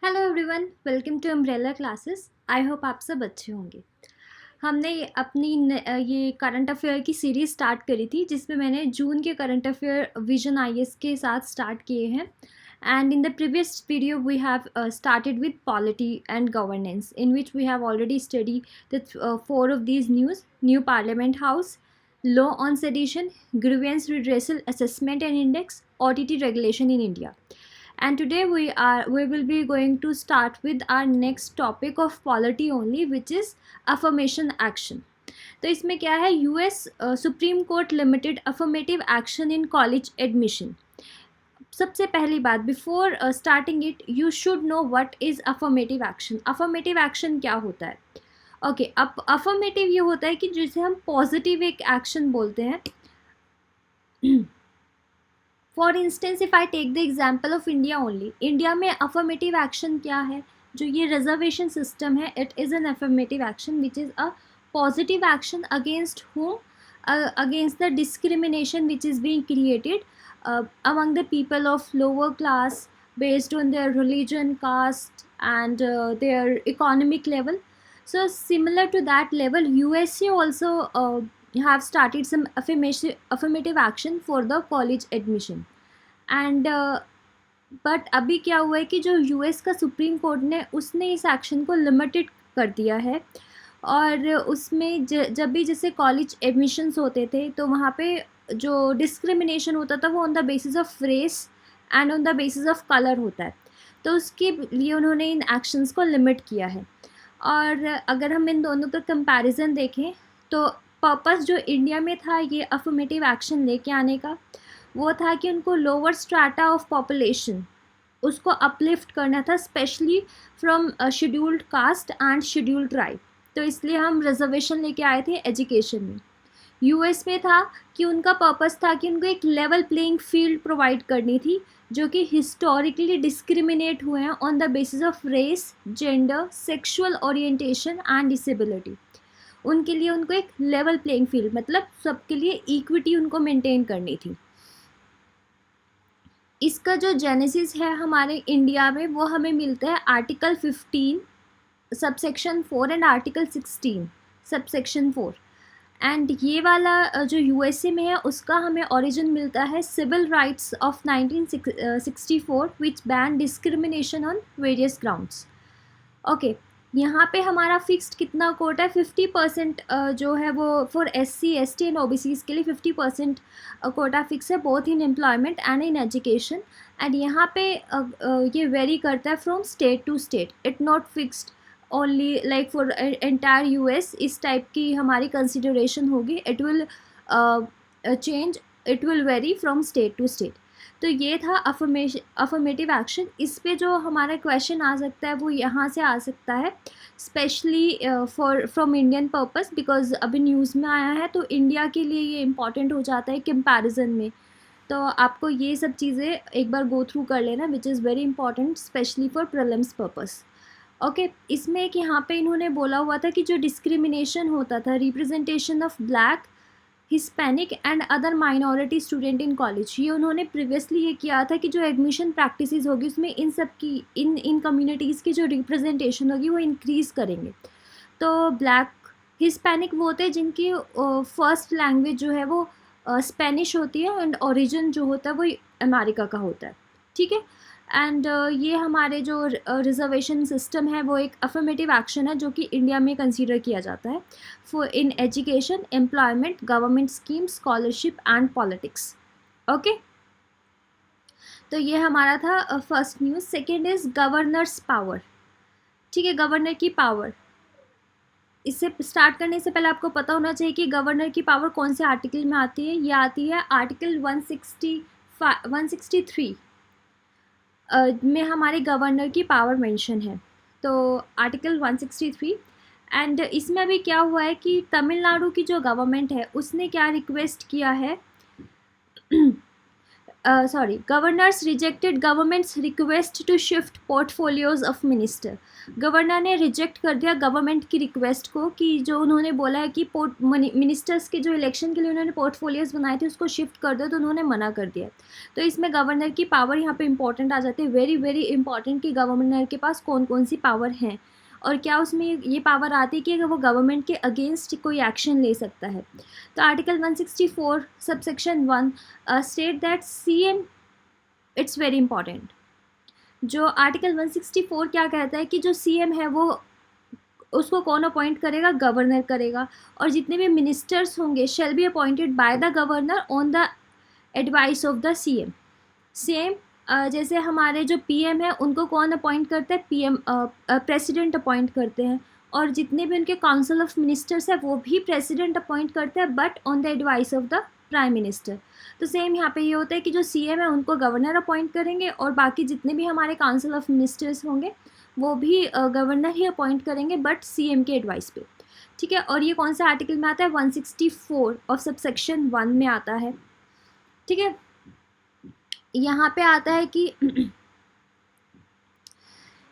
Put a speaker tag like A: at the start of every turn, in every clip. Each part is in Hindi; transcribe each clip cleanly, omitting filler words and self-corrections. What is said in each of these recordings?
A: Hello everyone, welcome to umbrella classes. I hope आप सब अच्छे होंगे। हमने ये करंट अफेयर की सीरीज़ स्टार्ट करी थी जिसमें मैंने जून के करंट अफेयर विजन आईएएस के साथ स्टार्ट किए हैं। And in the previous video we have started with polity and governance, in which we have already study the four of these news: new parliament house, law on sedition, grievance redressal assessment and index, OTT regulation in India. And today we will be going to start with our next topic of polity only, which is affirmation action. तो इसमें क्या है, US supreme court limited affirmative action in college admission. सबसे पहली बात, before starting it you should know what is affirmative action. Affirmative action क्या होता है? ओके, अब अफर्मेटिव ये होता है कि जिसे हम पॉजिटिव एक एक्शन बोलते हैं। For instance if I take the example of India only, India में अफर्मेटिव एक्शन क्या है? जो ये रिजर्वेशन सिस्टम है, it is an affirmative action which is a positive action against whom? Against the discrimination which is being created among the people of lower class based on their religion, caste and their economic level. So similar to that level, USA also have started some affirmative action for the college admission. And but अभी क्या हुआ है कि जो यूएस का सुप्रीम कोर्ट ने उसने इस एक्शन को लिमिटेड कर दिया है। और उसमें जब भी जैसे कॉलेज एडमिशन्स होते थे तो वहाँ पे जो डिस्क्रिमिनेशन होता था वो on the basis of race and on the basis of colour होता है। तो उसके लिए उन्होंने इन एक्शंस को लिमिट किया है। और अगर हम इन दोनों का कंपैरिजन देखें तो पर्पस जो इंडिया में था ये अफर्मेटिव एक्शन लेके आने का, वो था कि उनको लोअर स्ट्राटा ऑफ पॉपुलेशन उसको अपलिफ्ट करना था, specially from scheduled caste and scheduled tribe. तो इसलिए हम रिजर्वेशन लेके आए थे एजुकेशन में। यूएस में था कि उनका पर्पस था कि उनको एक लेवल प्लेइंग फील्ड प्रोवाइड करनी थी, जो कि हिस्टोरिकली डिस्क्रिमिनेट हुए हैं on the basis of race, gender, sexual orientation and disability. उनके लिए उनको एक लेवल प्लेइंग फील्ड मतलब सबके लिए इक्विटी उनको मेंटेन करनी थी। इसका जो जेनेसिस है हमारे इंडिया में वो हमें मिलता है article 15 subsection 4 and article 16 subsection 4। And ये वाला जो यूएसए में है उसका हमें ओरिजिन मिलता है civil rights of 1964 which ban discrimination on various grounds. Okay, यहाँ पे हमारा फिक्स्ड कितना कोटा है? 50% जो है वो for SC, ST and OBCs के लिए 50% कोटा फिक्स है, both in employment and in education. And यहाँ पे ये वेरी करता है from state to state, it not fixed only like for entire US. इस टाइप की हमारी कंसिडरेशन होगी, it will change, it will vary from state to state. तो ये था अफर्मेटिव एक्शन। इस पे जो हमारा क्वेश्चन आ सकता है वो यहाँ से आ सकता है, specially from Indian purpose, because अभी न्यूज़ में आया है तो इंडिया के लिए ये इम्पॉर्टेंट हो जाता है कंपैरिजन में। तो आपको ये सब चीज़ें एक बार गो थ्रू कर लेना, which is very important specially for prelims purpose. Okay, इसमें एक यहाँ पे इन्होंने बोला हुआ था कि जो डिस्क्रिमिनेशन होता था, representation of black, Hispanic and other minority student in college, ये उन्होंने प्रीवियसली ये किया था कि जो एडमिशन प्रैक्टिसेस होगी उसमें इन सब की इन कम्युनिटीज़ की जो रिप्रेजेंटेशन होगी वो इंक्रीज़ करेंगे। तो ब्लैक, हिस्पैनिक वो होते हैं जिनकी फर्स्ट लैंग्वेज जो है वो स्पेनिश होती है एंड ओरिजिन जो होता है वो अमेरिका का होता है, ठीक है। एंड ये हमारे जो रिजर्वेशन सिस्टम है वो एक अफर्मेटिव एक्शन है जो कि इंडिया में कंसीडर किया जाता है for in education, employment, government scheme, scholarship and politics. Okay, तो ये हमारा था first news. Second is governors power, ठीक है, गवर्नर की पावर। इससे स्टार्ट करने से पहले आपको पता होना चाहिए कि गवर्नर की पावर कौन से आर्टिकल में आती है। ये आती है आर्टिकल 163 में हमारे गवर्नर की पावर मेंशन है, तो आर्टिकल 163। एंड इसमें अभी क्या हुआ है कि तमिलनाडु की जो गवर्नमेंट है उसने क्या रिक्वेस्ट किया है governor's rejected government's request to shift portfolios of minister. Governor ने रिजेक्ट कर दिया गवर्नमेंट की रिक्वेस्ट को कि जो उन्होंने बोला है कि मिनिस्टर्स के जो इलेक्शन के लिए उन्होंने पोर्टफोलियोज बनाए थे उसको शिफ्ट कर दो, तो उन्होंने मना कर दिया। तो इसमें गवर्नर की पावर यहाँ पे इंपॉर्टेंट आ जाती है, वेरी वेरी इंपॉर्टेंट कि गवर्नर के पास कौन कौन सी पावर हैं और क्या उसमें ये पावर आती है कि अगर वो गवर्नमेंट के अगेंस्ट कोई एक्शन ले सकता है। तो article 164 subsection 1 state that CM, it's very important. जो आर्टिकल 164 क्या कहता है कि जो सीएम है वो उसको कौन अपॉइंट करेगा, गवर्नर करेगा, और जितने भी मिनिस्टर्स होंगे shall be appointed by the governor on the advice of the CM. Same जैसे हमारे जो पीएम है उनको कौन अपॉइंट करता है, पीएम प्रेसिडेंट अपॉइंट करते हैं, और जितने भी उनके काउंसिल ऑफ मिनिस्टर्स है वो भी प्रेसिडेंट अपॉइंट करते हैं but on the advice of the prime minister. तो सेम यहाँ पे ये होता है कि जो सीएम है उनको गवर्नर अपॉइंट करेंगे और बाकी जितने भी हमारे काउंसिल ऑफ मिनिस्टर्स होंगे वो भी गवर्नर ही अपॉइंट करेंगे बट सीएम के एडवाइस पे। ठीक है, और ये कौन सा आर्टिकल में आता है, 164 ऑफ सबसेक्शन 1 में आता है। ठीक है, यहाँ पे आता है कि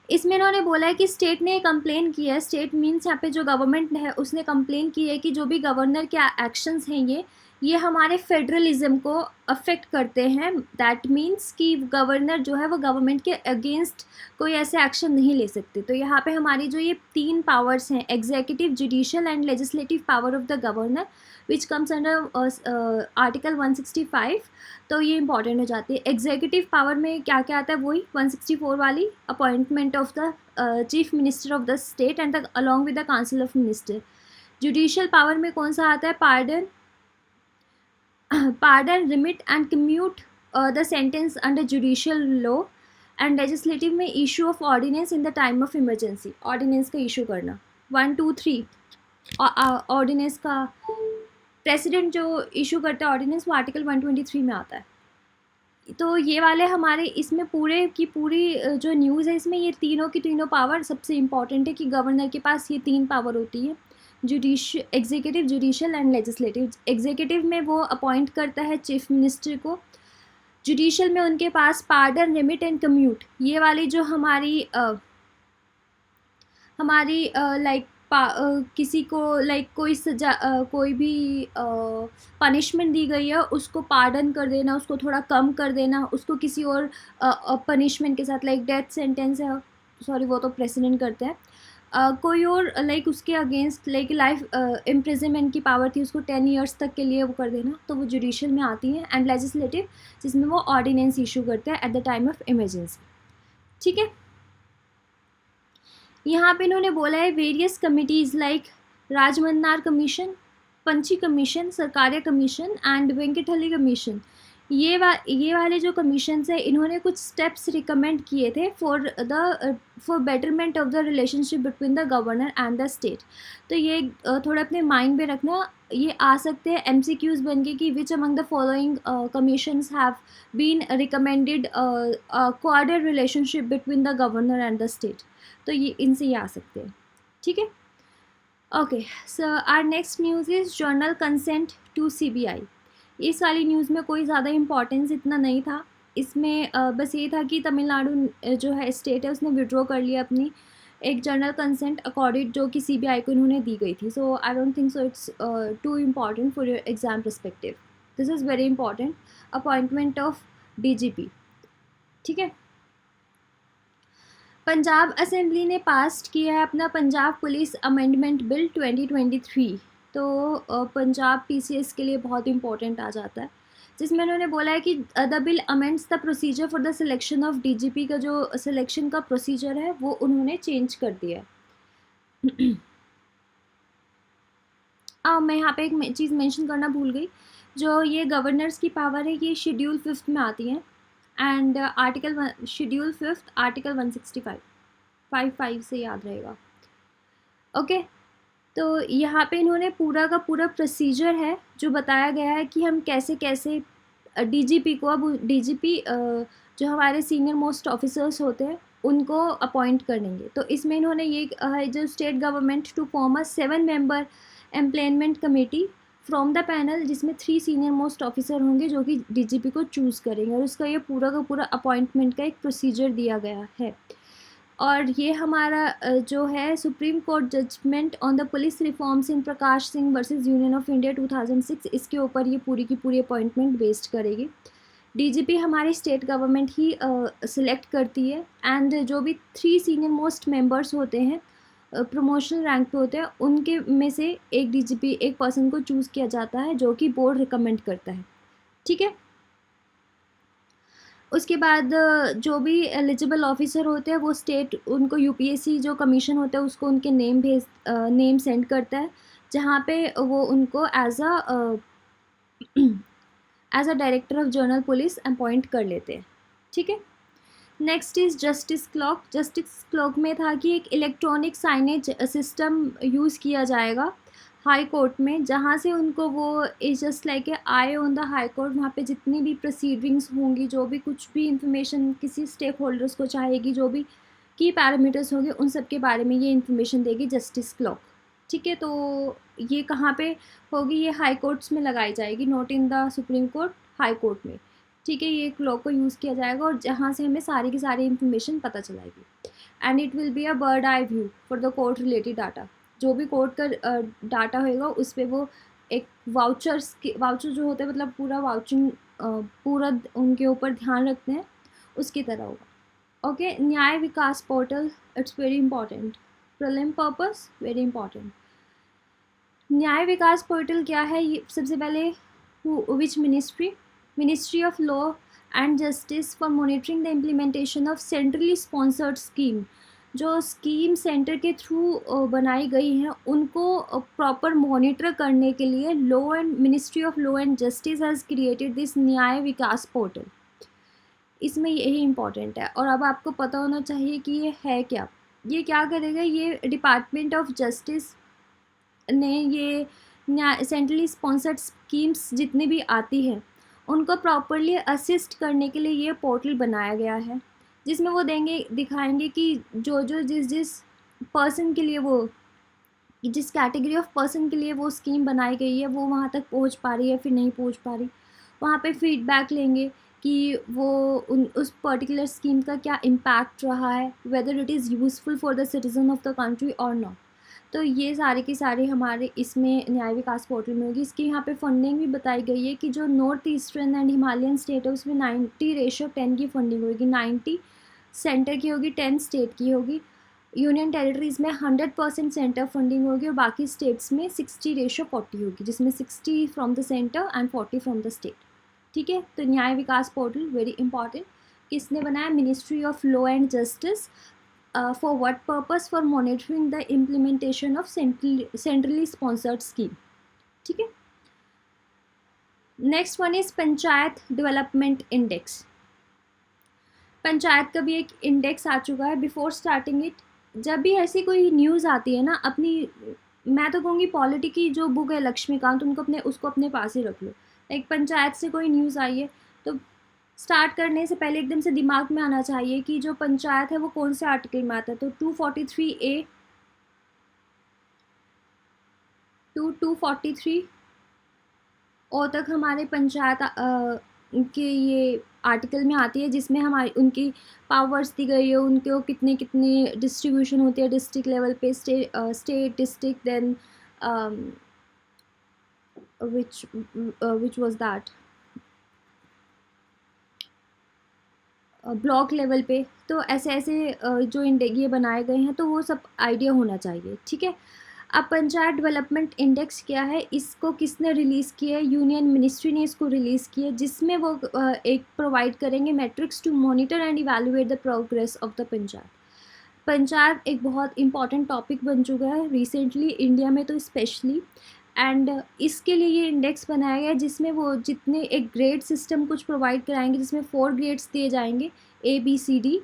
A: इसमें इन्होंने बोला है कि स्टेट ने कंप्लेन की है, स्टेट मीन्स यहाँ पे जो गवर्नमेंट है उसने कंप्लेन की है कि जो भी गवर्नर के एक्शंस हैं ये हमारे फेडरलिज्म को अफेक्ट करते हैं। दैट मीन्स कि गवर्नर जो है वो गवर्नमेंट के अगेंस्ट कोई ऐसे एक्शन नहीं ले सकते। तो यहाँ पे हमारी जो ये 3 पावर्स हैं, executive, judicial and legislative power of the governor which comes under article 165, तो ये इंपॉर्टेंट हो जाती है। एग्जीक्यूटिव पावर में क्या क्या आता है, वही 164 वाली, appointment of the chief minister of the state and the along with the council of minister. Judicial power में कौन सा आता है, pardon, remit and commute the sentence under judicial law, and legislative में issue of ordinance in the time of emergency, ordinance का issue करना। 1, 2, 3 ordinance का प्रेसिडेंट जो इशू करता है ऑर्डिनेंस वो आर्टिकल 123 में आता है। तो ये वाले हमारे इसमें पूरे की पूरी जो न्यूज़ है इसमें ये तीनों की तीनों पावर सबसे इम्पॉर्टेंट है कि गवर्नर के पास ये 3 पावर होती है, executive, judicial and legislative. Executive में वो अपॉइंट करता है चीफ मिनिस्टर को, जुडिशियल में उनके पास पार्डन, रिमिट एंड कम्यूट, ये वाली जो हमारी लाइक किसी को लाइक कोई सजा कोई भी पनिशमेंट दी गई है उसको पार्डन कर देना, उसको थोड़ा कम कर देना, उसको किसी और पनिशमेंट के साथ, लाइक डेथ सेंटेंस है, सॉरी वो तो प्रेसिडेंट करते हैं, कोई और लाइक उसके अगेंस्ट लाइक लाइफ इम्प्रिजनमेंट की पावर थी उसको 10 ईयर्स तक के लिए वो कर देना, तो वो जुडिशियल में आती है। एंड लेजिस्लेटिव जिसमें वो ऑर्डिनेंस इशू करते हैं at the time of emergency. ठीक है, यहाँ पे इन्होंने बोला है various committees like Rajamannar commission, Punchhi commission, Sarkaria commission and Venkatachaliah commission, ये वाले जो कमीशंस है इन्होंने कुछ स्टेप्स रिकमेंड किए थे for betterment of the relationship between the governor and the state. तो ये थोड़ा अपने माइंड में रखना, ये आ सकते हैं MCQs बन के कि which among the following commissions have been recommended coordinate relationship between the governor and the state, तो ये इनसे ये आ सकते हैं। ठीक है, okay, so our next news is general consent to CBI। इस वाली न्यूज़ में कोई ज़्यादा इम्पोर्टेंस इतना नहीं था, इसमें बस ये था कि तमिलनाडु जो है स्टेट है उसने विड्रॉ कर लिया अपनी एक जर्नल कंसेंट अकॉर्डिंग जो कि CBI को इन्होंने दी गई थी। So I don't think so it's too important for your exam perspective. This is very important, appointment of DGP। ठीक है, पंजाब असेंबली ने पास किया है अपना पंजाब पुलिस अमेंडमेंट बिल 2023। तो पंजाब PCS के लिए बहुत इंपॉर्टेंट आ जाता है, जिसमें उन्होंने बोला है कि the bill amends the procedure for the selection of DGP का जो सिलेक्शन का प्रोसीजर है वो उन्होंने चेंज कर दिया है। मैं यहाँ पे एक चीज़ मेंशन करना भूल गई, जो ये गवर्नर्स की पावर है ये शेड्यूल 5 में आती है एंड शेड्यूल 5 आर्टिकल 165 से याद रहेगा। ओके, तो यहाँ पे इन्होंने पूरा का पूरा प्रोसीजर है जो बताया गया है कि हम कैसे कैसे DGP को, अब DGP जो हमारे सीनियर मोस्ट ऑफिसर्स होते हैं उनको अपॉइंट करेंगे। तो इसमें इन्होंने ये जो state government to form a 7 member employment committee from the panel, जिसमें 3 सीनियर मोस्ट ऑफिसर होंगे जो कि डीजीपी को चूज़ करेंगे, और उसका ये पूरा का पूरा अपॉइंटमेंट का एक प्रोसीजर दिया गया है। और ये हमारा जो है supreme court judgment on the police reforms in Prakash Singh versus union of India 2006, इसके ऊपर ये पूरी की पूरी अपॉइंटमेंट बेस्ड करेगी। डीजीपी हमारी स्टेट गवर्नमेंट ही सिलेक्ट करती है, एंड जो भी 3 सीनियर मोस्ट मेंबर्स होते हैं प्रमोशनल रैंक पे होते हैं, उनके में से एक डीजीपी एक पर्सन को चूज़ किया जाता है जो कि बोर्ड रिकमेंड करता है। ठीक है, उसके बाद जो भी एलिजिबल ऑफिसर होते हैं वो स्टेट उनको यूपीएससी जो कमीशन होता है उसको उनके नेम सेंड करता है, जहाँ पे वो उनको as a director of general police appoint कर लेते हैं। ठीक है, next is justice clock. Justice clock में था कि एक इलेक्ट्रॉनिक साइनेज सिस्टम यूज़ किया जाएगा हाई कोर्ट में, जहाँ से उनको वो is just like a I on the high court, वहाँ पे जितनी भी प्रोसीडिंग्स होंगी, जो भी कुछ भी इंफॉर्मेशन किसी स्टेक होल्डर्स को चाहेगी, जो भी की पैरामीटर्स होंगे, उन सब के बारे में ये इन्फॉर्मेशन देगी जस्टिस क्लॉक। ठीक है, तो ये कहाँ पे होगी, ये हाई कोर्ट्स में लगाई जाएगी, not in the supreme court, high court में। ठीक है, ये क्लॉक को यूज़ किया जाएगा और जहाँ से हमें सारी की सारी इन्फॉर्मेशन पता चलाएगी, and it will be a bird eye view for the court related data. जो भी कोर्ट का डाटा होएगा उस पर वो एक वाउचर जो होते हैं, मतलब पूरा वाउचिंग पूरा उनके ऊपर ध्यान रखते हैं, उसकी तरह होगा। Okay, Nyaya Vikas portal, it's very important, prelim purpose very important. Nyaya Vikas portal क्या है, ये सबसे पहले which ministry of law and justice for monitoring the implementation of centrally sponsored scheme. जो स्कीम सेंटर के थ्रू बनाई गई हैं उनको प्रॉपर मॉनिटर करने के लिए ministry of law and justice has created this Nyaya Vikas portal. इसमें यही इम्पॉर्टेंट है, और अब आपको पता होना चाहिए कि ये है क्या। ये क्या करेगा, ये डिपार्टमेंट ऑफ जस्टिस ने ये सेंट्रली स्पॉन्सर्ड स्कीम्स जितनी भी आती हैं उनको प्रॉपरली असिस्ट करने के लिए ये पोर्टल बनाया गया है, जिसमें वो दिखाएंगे कि जिस पर्सन के लिए वो, जिस कैटेगरी ऑफ पर्सन के लिए वो स्कीम बनाई गई है वो वहाँ तक पहुँच पा रही है फिर नहीं पहुँच पा रही। वहाँ पे फीडबैक लेंगे कि वो उस पर्टिकुलर स्कीम का क्या इम्पैक्ट रहा है, whether it is useful for the citizen of the country और नॉट। तो ये सारे की सारी हमारे इसमें न्याय विकास पोर्टल में होगी। इसकी यहाँ पे फंडिंग भी बताई गई है कि जो north eastern and Himalayan state है उसमें 90:10 की फंडिंग होगी, 90 सेंटर की होगी, 10 स्टेट की होगी। यूनियन टेरिटरीज़ में 100% सेंटर फंडिंग होगी और बाकी स्टेट्स में 60:40 होगी, जिसमें 60 from the centre and 40 from the state. ठीक है, तो न्याय विकास पोर्टल वेरी इंपॉर्टेंट। किसने बनाया, ministry of law and justice. For what purpose, for monitoring the implementation of centrally sponsored scheme. ठीक है, next one is panchayat development index. Panchayat का भी एक इंडेक्स आ चुका है। बिफोर स्टार्टिंग इट, जब भी ऐसी कोई न्यूज़ आती है ना, अपनी, मैं तो कहूँगी पॉलिटी की जो बुक है लक्ष्मीकांत, उसको अपने पास ही रख लो। एक पंचायत से कोई न्यूज़ आई है तो स्टार्ट करने से पहले एकदम से दिमाग में आना चाहिए कि जो पंचायत है वो कौन से आर्टिकल में आता है। तो 243A to 243 और तक हमारे पंचायत के ये आर्टिकल में आती है, जिसमें हमारी उनकी पावर्स दी गई है, उनको कितने कितने डिस्ट्रीब्यूशन होती है डिस्ट्रिक्ट लेवल पे, state, district, then which was that block level पे। तो ऐसे ऐसे जो ये बनाए गए हैं तो वो सब आइडिया होना चाहिए। ठीक है, अब पंचायत डेवलपमेंट इंडेक्स क्या है, इसको किसने रिलीज़ किया है, यूनियन मिनिस्ट्री ने इसको रिलीज़ किया है, जिसमें वो एक प्रोवाइड करेंगे matrix to monitor and evaluate the progress of the panchayat. Panchayat एक बहुत इंपॉर्टेंट टॉपिक बन चुका है रिसेंटली इंडिया में तो स्पेशली, एंड इसके लिए ये इंडेक्स बनाया गया है जिसमें वो जितने एक ग्रेड सिस्टम कुछ प्रोवाइड कराएंगे, जिसमें 4 ग्रेड्स दिए जाएंगे ABCD,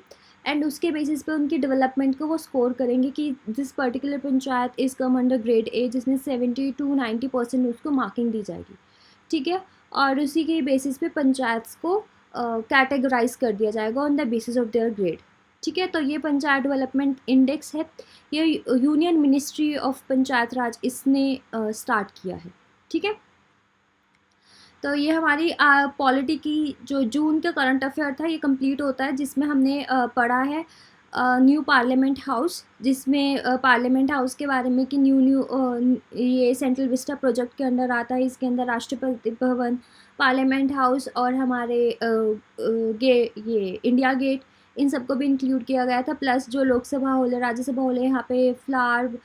A: एंड उसके बेसिस पे उनकी डेवलपमेंट को वो स्कोर करेंगे कि this particular panchayat is come under grade A, जिसमें 70 to 90% उसको मार्किंग दी जाएगी। ठीक है, और उसी के बेसिस पे पंचायत को कैटेगराइज कर दिया जाएगा on the basis of their grade. ठीक है, तो ये पंचायत डेवलपमेंट इंडेक्स है, ये यूनियन मिनिस्ट्री ऑफ पंचायत राज इसने स्टार्ट किया है। ठीक है, तो ये हमारी पॉलिटी की जो जून का करंट अफेयर था ये कंप्लीट होता है, जिसमें हमने पढ़ा है न्यू पार्लियामेंट हाउस, जिसमें पार्लियामेंट हाउस के बारे में कि ये सेंट्रल विस्टा प्रोजेक्ट के अंडर आता है। इसके अंदर राष्ट्रपति भवन, पार्लियामेंट हाउस और हमारे ये इंडिया गेट, इन सबको भी इंक्लूड किया गया था। प्लस जो लोकसभा हॉल है, राज्यसभा हॉल है, यहाँ पे flower,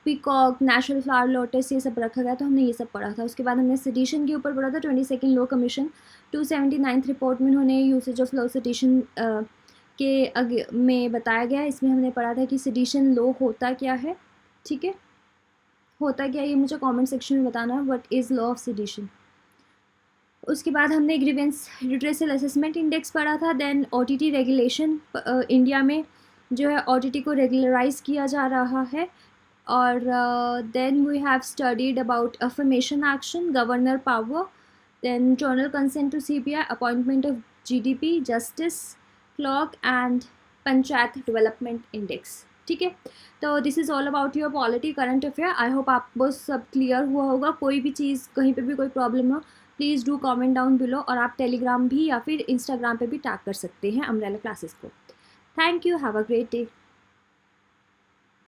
A: peacock, national flower lotus, ये सब रखा गया, तो हमने ये सब पढ़ा था। उसके बाद हमने सेडिशन के ऊपर पढ़ा था। 22nd law commission 279th report में उन्होंने यूसेज ऑफ लॉ सेडिशन के में बताया गया है। इसमें हमने पढ़ा था कि सेडिशन लॉ होता क्या है, ठीक है, होता क्या है ये मुझे कमेंट सेक्शन में बताना है, what is law of sedition. उसके बाद हमने ग्रीवेंस रिट्रेसल असेसमेंट इंडेक्स पढ़ा था। देन ओटीटी रेगुलेशन, इंडिया में जो है ओटीटी को रेगुलराइज किया जा रहा है। और then we have studied about affirmation action, governor power, then general consent to CBI, appointment of GDP, justice clock and panchayat development index, ठीक है। तो this is all about your polity current affair. I hope आपको सब क्लियर हुआ होगा। कोई भी चीज़ कहीं पे भी कोई प्रॉब्लम हो, please do comment down below, और आप टेलीग्राम भी या फिर इंस्टाग्राम पे भी टैग कर सकते हैं अम्ब्रेला क्लासेस को। Thank you, have a great day.